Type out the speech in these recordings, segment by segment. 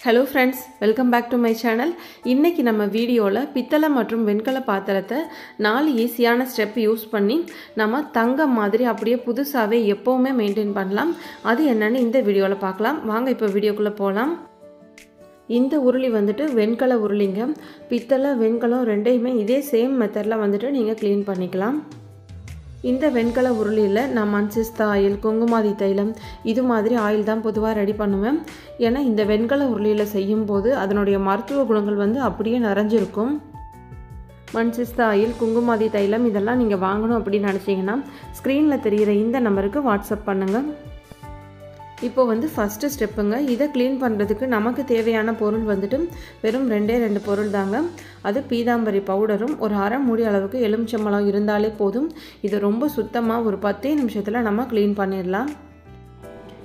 Hello friends, welcome back to my channel. இன்னைக்கு நம்ம வீடியோல பித்தளை மற்றும் வெண்கல பாத்திரத்தை 4 ஈஸியான ஸ்டெப் யூஸ் பண்ணி நம்ம தங்கம் மாதிரி அப்படியே புதுசாவே எப்பவுமே மெயின்टेन பண்ணலாம். அது என்னன்னு இந்த வீடியோல பார்க்கலாம். வாங்க இப்போ வீடியோக்குள்ள போலாம். இந்த உருளி வந்துட்டு வெண்கல உருளிங்க. பித்தளை வெண்கலம் ரெண்டையுமே இதே சேம் மெத்தட்ல வந்துட்டு நீங்க க்ளீன் பண்ணிக்கலாம். இந்த வெண்கல உருளியில் நான் மன்சிஸ்தா ஆயில் குங்குமாதி தைலம் இது மாதிரி ஆயில் தான் பொதுவாக ரெடி பண்ணுவேன். ஏன்னா இந்த வெண்கல உருளியில் செய்யும்போது அதனுடைய மருத்துவ குணங்கள் வந்து அப்படியே நிறைஞ்சிருக்கும். மன்சிஸ்தா ஆயில் குங்குமாதி தைலம் இதெல்லாம் நீங்கள் வாங்கணும் அப்படின்னு நினச்சிங்கன்னா ஸ்க்ரீனில் தெரிகிற இந்த நம்பருக்கு வாட்ஸ்அப் பண்ணுங்கள். இப்போ வந்து ஃபஸ்ட்டு ஸ்டெப்புங்க. இதை க்ளீன் பண்ணுறதுக்கு நமக்கு தேவையான பொருள் வந்துட்டு வெறும் ரெண்டு பொருள் தாங்க. அது பீதாம்பரி பவுடரும் ஒரு அரை மூடி அளவுக்கு எலுமிச்சம்பழம் இருந்தாலே போதும். இது ரொம்ப சுத்தமாக ஒரு 10 நிமிஷத்தில் நம்ம க்ளீன் பண்ணிடலாம்.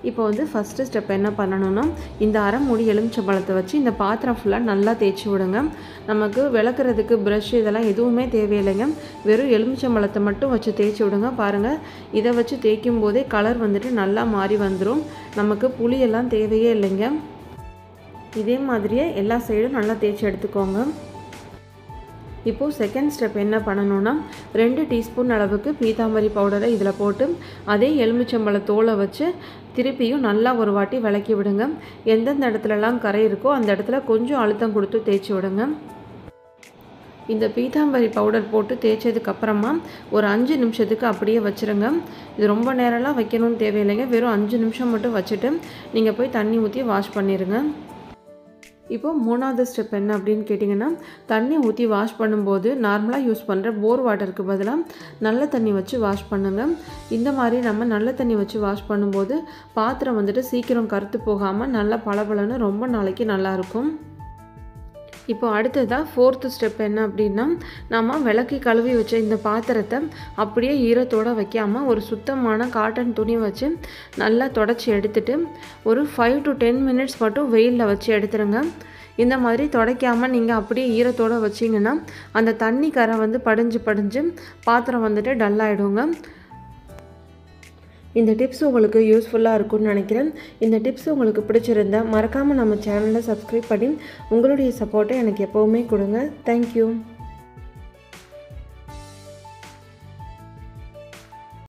இப்போ வந்து ஃபஸ்ட்டு ஸ்டெப் என்ன பண்ணணும்னா இந்த அரை மூடி எலுமிச்சம்பழத்தை வச்சு இந்த பாத்திரம் ஃபுல்லாக நல்லா தேய்ச்சி விடுங்க. நமக்கு விளக்குறதுக்கு ப்ரஷ் இதெல்லாம் எதுவுமே தேவையில்லைங்க. வெறும் எலுமிச்சம்பழத்தை மட்டும் வச்சு தேய்ச்சி விடுங்க. பாருங்கள், இதை வச்சு தேய்க்கும் போதே கலர் வந்துட்டு நல்லா மாறி வந்துடும். நமக்கு புளியெல்லாம் தேவையே இல்லைங்க. இதே மாதிரியே எல்லா சைடும் நல்லா தேய்ச்சி எடுத்துக்கோங்க. இப்போது செகண்ட் ஸ்டெப் என்ன பண்ணணும்னா 2 டீஸ்பூன் அளவுக்கு பீதாம்பரி பவுடரை இதில் போட்டு அதே எலுமிச்சம்பழ தோலை வச்சு திருப்பியும் நல்லா ஒரு வாட்டி விளக்கி விடுங்க. எந்தெந்த இடத்துலலாம் கரை இருக்கோ அந்த இடத்துல கொஞ்சம் அழுத்தம் கொடுத்து தேய்ச்சி விடுங்க. இந்த பீதாம்பரி பவுடர் போட்டு தேய்ச்சதுக்கப்புறமா ஒரு 5 நிமிஷத்துக்கு அப்படியே வச்சுருங்க. இது ரொம்ப நேரம்லாம் வைக்கணும்னு தேவையில்லைங்க. வெறும் 5 நிமிஷம் மட்டும் வச்சுட்டு நீங்கள் போய் தண்ணி ஊற்றி வாஷ் பண்ணிடுங்க. இப்போது மூணாவது ஸ்டெப் என்ன அப்படின்னு கேட்டிங்கன்னா தண்ணி ஊற்றி வாஷ் பண்ணும்போது நார்மலாக யூஸ் பண்ணுற போர் வாட்டருக்கு பதிலாக நல்ல தண்ணி வச்சு வாஷ் பண்ணுங்கள். இந்த மாதிரி நம்ம நல்ல தண்ணி வச்சு வாஷ் பண்ணும்போது பாத்திரம் வந்துட்டு சீக்கிரம் கருத்து போகாமல் நல்லா பளபளன்னு ரொம்ப நாளைக்கு நல்லாயிருக்கும். இப்போ அடுத்ததாக ஃபோர்த்து ஸ்டெப் என்ன அப்படின்னா நம்ம விளக்கி கழுவி வச்ச இந்த பாத்திரத்தை அப்படியே ஈரத்தோடு வைக்காமல் ஒரு சுத்தமான காட்டன் துணி வச்சு நல்லா தொடச்சி எடுத்துட்டு ஒரு 5 to 10 மினிட்ஸ் மட்டும் வெயிலில் வச்சு எடுத்துருங்க. இந்த மாதிரி துடைக்காமல் நீங்கள் அப்படியே ஈரத்தோடு வச்சிங்கன்னா அந்த தண்ணி கரை வந்து படிஞ்சு பாத்திரம் வந்துட்டு டல்லாகிடுங்க. இந்த டிப்ஸ் உங்களுக்கு யூஸ்ஃபுல்லாக இருக்கும்னு நினைக்கிறேன். இந்த டிப்ஸ் உங்களுக்கு பிடிச்சிருந்தா மறக்காமல் நம்ம சேனலை சப்ஸ்கிரைப் பண்ணி உங்களுடைய சப்போர்ட்டை எனக்கு எப்போவுமே கொடுங்க. தேங்க்யூ.